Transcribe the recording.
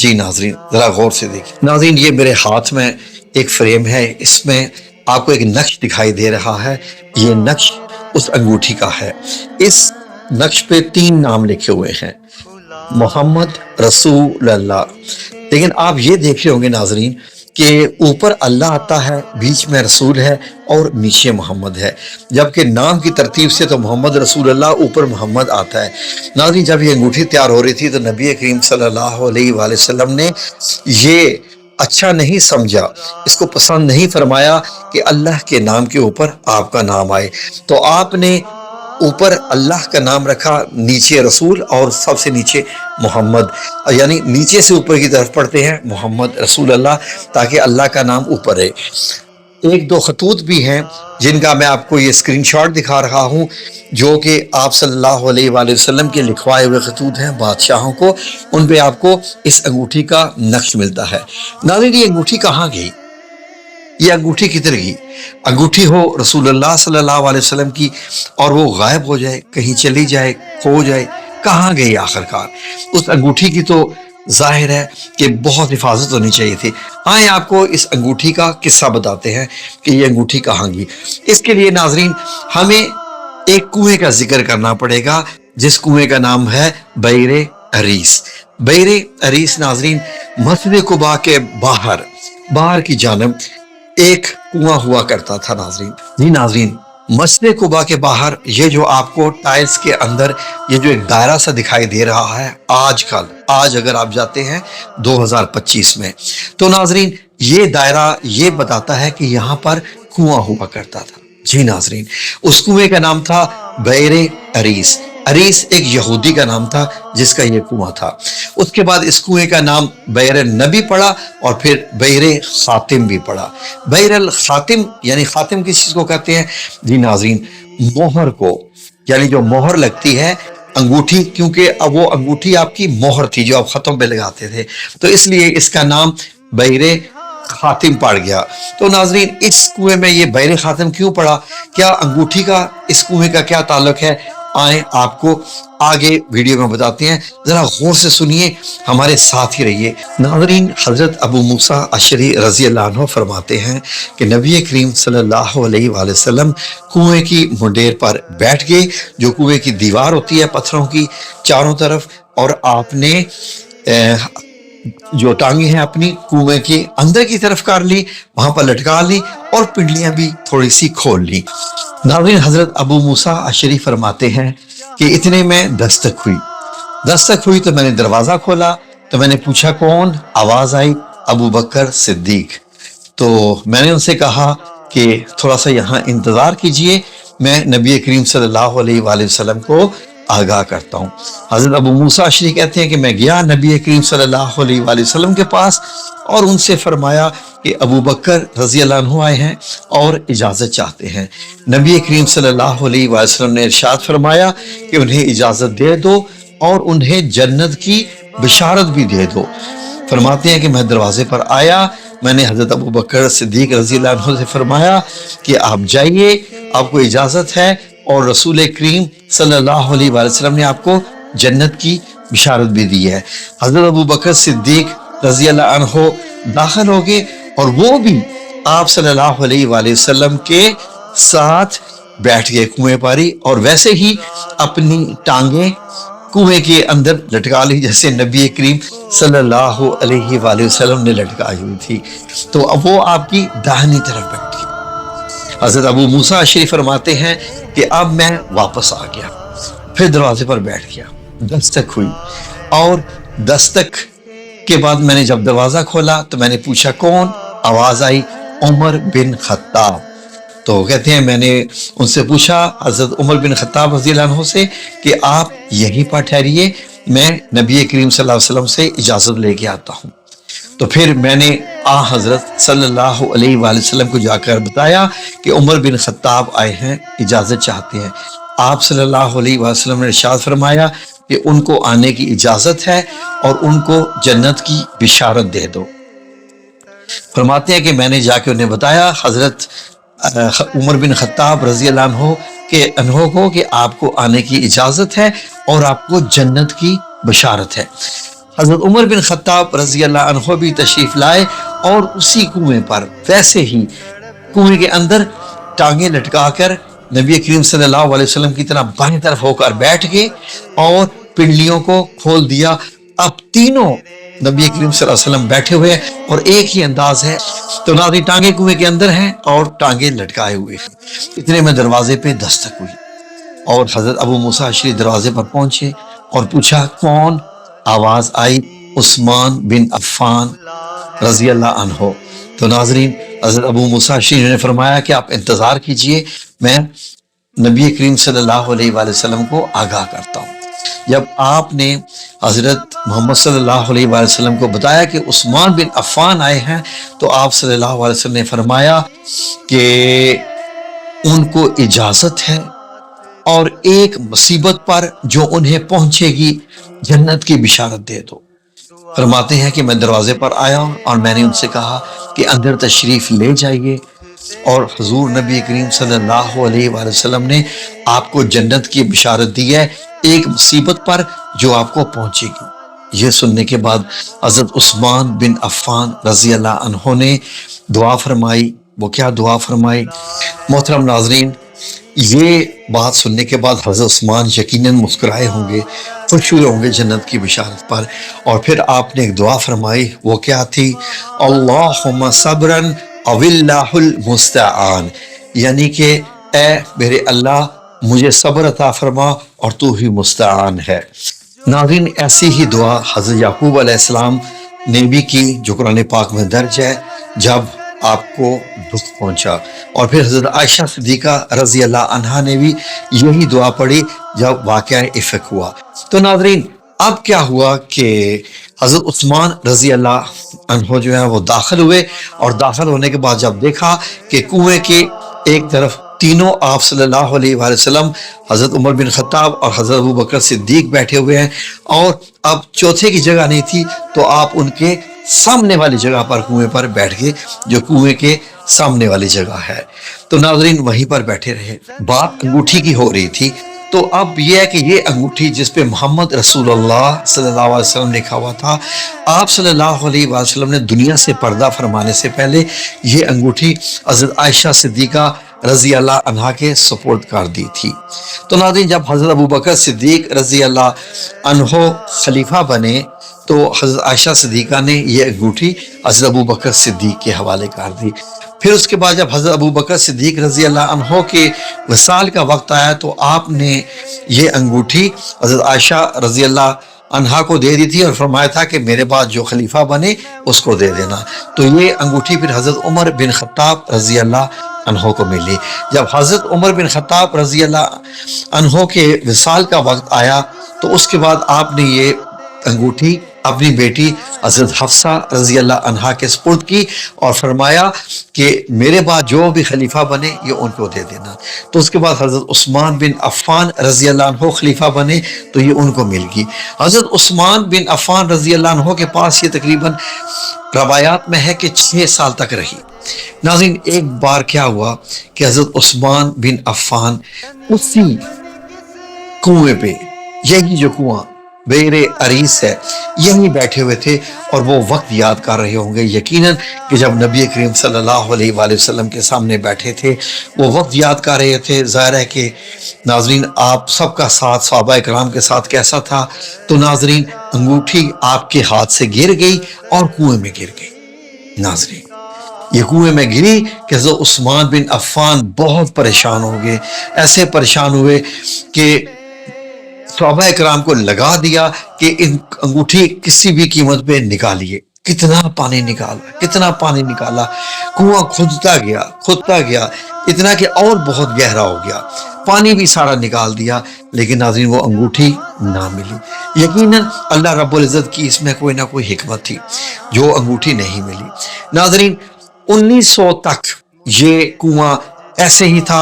जी नाजरीन, ज़रा गौर से देखिए नाजरीन, ये मेरे हाथ में एक फ्रेम है, इसमें आपको एक नक्श दिखाई दे रहा है। ये नक्श उस अंगूठी का है। इस नक्श पे 3 नाम लिखे हुए हैं, मोहम्मद रसूलुल्लाह। लेकिन आप ये देख रहे होंगे नाजरीन कि ऊपर अल्लाह आता है, बीच में रसूल है और नीचे मोहम्मद है, जबकि नाम की तरतीब से तो मोहम्मद रसूलुल्लाह, ऊपर मोहम्मद आता है। नाज़रीन, जब ये अंगूठी तैयार हो रही थी तो नबी करीम सल्लल्लाहु अलैहि वसल्लम ने ये अच्छा नहीं समझा, इसको पसंद नहीं फरमाया कि अल्लाह के नाम के ऊपर आपका नाम आए। तो आपने ऊपर अल्लाह का नाम रखा, नीचे रसूल और सबसे नीचे मोहम्मद, यानी नीचे से ऊपर की तरफ पढ़ते हैं मोहम्मद रसूल अल्लाह, ताकि अल्लाह का नाम ऊपर रहे। एक दो खतूत भी हैं जिनका मैं आपको ये स्क्रीनशॉट दिखा रहा हूँ, जो कि आप सल्लल्लाहु अलैहि वसल्लम के लिखवाए हुए खतूत हैं बादशाहों को। उन पे आपको इस अंगूठी का नक्श मिलता है। नाज़रीन, ये अंगूठी कहाँ गई? ये अंगूठी किधर गई? अंगूठी हो रसूलुल्लाह सल्लल्लाहु अलैहि वसल्लम की और वो गायब हो जाए, कहीं चली जाए, खो जाए, कहाँ गई आखिरकार? उस अंगूठी की तो जाहिर है कि बहुत हिफाजत होनी चाहिए थी। आए आपको इस अंगूठी का किस्सा बताते हैं कि ये अंगूठी कहाँ गई। इसके लिए नाजरीन हमें एक कुएं का जिक्र करना पड़ेगा, जिस कुएं का नाम है बैरे अरीस। बैरे अरीस नाजरीन, मस्जिद कुबा के बाहर की जानब एक कुआं हुआ करता था नाजरीन। जी नाजरीन, मस्जिद कुबा के बाहर ये जो आपको टाइल्स के अंदर ये जो एक दायरा सा दिखाई दे रहा है, आज अगर आप जाते हैं 2025 में, तो नाजरीन ये दायरा ये बताता है कि यहाँ पर कुआं हुआ करता था। जी नाजरीन, उस कुएं का नाम था बैरे अरीस। अरीस एक यहूदी का नाम था जिसका ये कुआं था। उसके बाद इस कुएं का नाम बैर नबी पड़ा और फिर बैर खातिम भी पड़ा। बैर खातिम यानी खातिम किस चीज को कहते हैं? जी नाजरीन, मोहर को, यानी जो मोहर लगती है अंगूठी, क्योंकि अब वो अंगूठी आपकी मोहर थी जो आप खत्म पे लगाते थे, तो इसलिए इसका नाम बैर खातिम पड़ गया। तो नाजरीन, इस कुएं में ये बैर खातिम क्यों पड़ा? क्या अंगूठी का इस कुएं का क्या ताल्लुक है? आए आपको आगे वीडियो में बताते हैं, जरा गौर से सुनिए, हमारे साथ ही रहिए। नाज़रीन, हजरत अबू मूसा अशरी रजी अल्लाह अन्हु फरमाते हैं कि नबी करीम सल्लल्लाहु अलैहि वसल्लम कुएं की मुंडेर पर बैठ गए, जो कुएं की दीवार होती है पत्थरों की चारों तरफ, और आपने जो टांगे हैं अपनी कुएं के अंदर की तरफ कर ली, वहां पर लटका ली और पिंडलियां भी थोड़ी सी खोल ली। नाज़रीन, हजरत अबू मूसा अशरी फरमाते हैं कि इतने में दस्तक हुई तो मैंने दरवाजा खोला, तो मैंने पूछा कौन? आवाज आई अबू बकर सिद्दीक। तो मैंने उनसे कहा कि थोड़ा सा यहाँ इंतजार कीजिए, मैं नबी करीम सल्लल्लाहु अलैहि वसल्लम को आगाह करता हूँ। हजरत अबू मूसा अशरी कहते हैं कि मैं गया नबी करीम सल्लल्लाहु अलैहि वसल्लम के पास और उनसे फरमाया कि अबू बकर रजी अल्लाह अन्हु आए हैं और इजाज़त चाहते हैं। नबी करीम सल्लल्लाहु अलैहि वसल्लम ने इरशाद फरमाया कि उन्हें इजाज़त दे दो और उन्हें जन्नत की बिशारत भी दे दो। फरमाते हैं कि मैं दरवाजे पर आया, मैंने हजरत अबू बकर सिद्दीक रजी अल्लाह अन्हु से फरमाया कि आप जाइए, आपको इजाज़त है और रसूल करीम सल्लल्लाहु अलैहि वसल्लम ने आपको जन्नत की बिशारत भी दी है। हजरत अबू बकर सिद्दीक रजी अल्लाह अन्हु दाखिल हो गए और वो भी आप सल्लल्लाहु अलैहि वसल्लम के साथ बैठ गए कुएं पर ही, और वैसे ही अपनी टांगे कुएं के अंदर लटका ली जैसे नबी करीम सल्लल्लाहु अलैहि वसल्लम ने लटकाई हुई थी। तो अब वो आपकी दाहिनी तरफ बैठ गई। हजरत अबू मूसा अशरी फरमाते हैं कि अब मैं वापस आ गया, फिर दरवाजे पर बैठ गया, दस्तक हुई और दस्तक के बाद मैंने जब दरवाजा खोला तो मैंने पूछा कौन? आवाज आई उमर बिन खत्ताब। तो कहते हैं मैंने उनसे पूछा हजरत उमर बिन खत्ताब रज़ी अल्लाह अन्हु से कि आप यहीं पर ठहरिए, मैं नबी करीम सल्लल्लाहु अलैहि वसल्लम से इजाजत लेके आता हूँ। तो फिर मैंने हजरत सल्लल्लाहु अलैहि वसल्लम को जाकर बताया कि उमर बिन खत्ताब आए हैं, इजाजत चाहते हैं। आप सल्लल्लाहु अलैहि वसल्लम ने इरशाद फरमाया कि उनको आने की इजाजत है और उनको जन्नत की बिशारत दे दो। फरमाते हैं कि मैंने जाके उन्हें बताया हजरत उमर बिन खत्ताब रजी अल्लाह अन्हु को कि आपको आने की इजाजत है और आपको जन्नत की बशारत है। حضرت عمر بن خطاب رضی اللہ عنہ بھی تشریف لائے اور اسی کنویں پر ویسے ہی کنویں کے اندر ٹانگیں لٹکا کر نبی کریم صلی اللہ علیہ وسلم کی طرح بائیں طرف ہو کر بیٹھ گئے اور پنڈلیوں کو کھول دیا. اب تینوں نبی کریم صلی اللہ علیہ وسلم بیٹھے ہوئے ہیں اور ایک ہی انداز ہے. تو ناظرین ٹانگیں کنویں کے اندر ہیں اور ٹانگیں لٹکائے ہوئے ہیں. اتنے میں دروازے پہ دستک ہوئی اور حضرت ابو موسیٰ اشعری دروازے پر پہنچے اور پوچھا کون؟ آواز آئی عثمان بن عفان رضی اللہ عنہ. تو ناظرین حضرت ابو موسیٰ اشعری نے فرمایا کہ آپ انتظار کیجئے، میں نبی کریم صلی اللہ علیہ وآلہ وسلم کو آگاہ کرتا ہوں. جب آپ نے حضرت محمد صلی اللہ علیہ وآلہ وسلم کو بتایا کہ عثمان بن عفان آئے ہیں تو آپ صلی اللہ علیہ وسلم نے فرمایا کہ ان کو اجازت ہے اور ایک مصیبت پر جو انہیں پہنچے گی جنت کی بشارت دے دو. فرماتے ہیں کہ میں دروازے پر آیا اور میں نے ان سے کہا کہ اندر تشریف لے جائیے، اور حضور نبی کریم صلی اللہ علیہ وآلہ وسلم نے آپ کو جنت کی بشارت دی ہے ایک مصیبت پر جو آپ کو پہنچے گی. یہ سننے کے بعد حضرت عثمان بن عفان رضی اللہ عنہ نے دعا فرمائی. وہ کیا دعا فرمائی؟ محترم ناظرین، یہ بات سننے کے بعد حضرت عثمان یقیناً مسکرائے ہوں گے، خوش ہوئے ہوں گے جنت کی بشارت پر. اور پھر آپ نے ایک دعا فرمائی. وہ کیا تھی؟ اللہم صبرن او اللہ المستعان، یعنی کہ اے میرے اللہ مجھے صبر عطا فرما اور تو ہی مستعان ہے. ناظرین ایسی ہی دعا حضرت یعقوب علیہ السلام نے بھی کی جو قرآن پاک میں درج ہے جب آپ کو دکھ پہنچا. اور پھر حضرت عائشہ صدیقہ رضی اللہ عنہا نے بھی یہی دعا پڑھی جب واقعہ افک ہوا. تو ناظرین اب کیا ہوا کہ حضرت عثمان رضی اللہ عنہ جو ہے وہ داخل ہوئے، اور داخل ہونے کے بعد جب دیکھا کہ کنویں کے ایک طرف تینوں آپ صلی اللہ علیہ وآلہ وسلم، حضرت عمر بن خطاب اور حضرت ابو بکر صدیق بیٹھے ہوئے ہیں اور اب چوتھے کی جگہ نہیں تھی، تو آپ ان کے سامنے والی جگہ پر کنویں پر بیٹھ گئے جو کنویں کے سامنے والی جگہ ہے. تو ناظرین وہیں پر بیٹھے رہے. بات انگوٹھی کی ہو رہی تھی. تو اب یہ ہے کہ یہ انگوٹھی جس پہ محمد رسول اللہ صلی اللہ علیہ وسلم لکھا ہوا تھا، آپ صلی اللہ علیہ وسلم نے دنیا سے پردہ فرمانے سے پہلے یہ انگوٹھی حضرت عائشہ صدیقہ رضی اللہ عنہا کے سپرد کر دی تھی. تو ناظرین جب حضرت ابو بکر صدیق رضی اللہ عنہ خلیفہ بنے تو حضرت عائشہ صدیقہ نے یہ انگوٹھی حضرت ابو بکر صدیق کے حوالے کر دی. پھر اس کے بعد جب حضرت ابو بکر صدیق رضی اللہ عنہ کے وصال کا وقت آیا تو آپ نے یہ انگوٹھی حضرت عائشہ رضی اللہ عنہا کو دے دی تھی اور فرمایا تھا کہ میرے بعد جو خلیفہ بنے اس کو دے دینا. تو یہ انگوٹھی پھر حضرت عمر بن خطاب رضی اللہ عنہ کو ملی. جب حضرت عمر بن خطاب رضی اللہ عنہ کے وصال کا وقت آیا تو اس کے بعد آپ نے یہ انگوٹھی اپنی بیٹی حضرت حفصہ رضی اللہ عنہا کے سپرد کی اور فرمایا کہ میرے بعد جو بھی خلیفہ بنے یہ ان کو دے دینا. تو اس کے بعد حضرت عثمان بن عفان رضی اللہ عنہ خلیفہ بنے تو یہ ان کو مل گئی. حضرت عثمان بن عفان رضی اللہ عنہ کے پاس یہ تقریباً روایات میں ہے کہ 6 سال تک رہی. ناظرین ایک بار کیا ہوا کہ حضرت عثمان بن عفان اسی کنویں پہ، یہی جو کنواں بیر عریس ہے، یہیں بیٹھے ہوئے تھے اور وہ وقت یاد کر رہے ہوں گے یقیناً کہ جب نبی کریم صلی اللہ علیہ وآلہ وسلم کے سامنے بیٹھے تھے وہ وقت یاد کر رہے تھے. ظاہر ہے کہ ناظرین آپ سب کا ساتھ صحابہ کرام کے ساتھ کیسا تھا. تو ناظرین انگوٹھی آپ کے ہاتھ سے گر گئی اور کنویں میں گر گئی. ناظرین یہ کنویں میں گری کہ حضرت عثمان بن عفان بہت پریشان ہو گئے. ایسے پریشان ہوئے کہ صحابہ کرام کو لگا دیا کہ ان انگوٹھی کسی بھی قیمت پہ نکالیے. کتنا پانی نکالا، کتنا پانی نکالا، کنواں کھدتا گیا اتنا کہ اور بہت گہرا ہو گیا. پانی بھی سارا نکال دیا لیکن ناظرین وہ انگوٹھی نہ ملی. یقیناً اللہ رب العزت کی اس میں کوئی نہ کوئی حکمت تھی جو انگوٹھی نہیں ملی. ناظرین 1900 تک یہ کنواں ایسے ہی تھا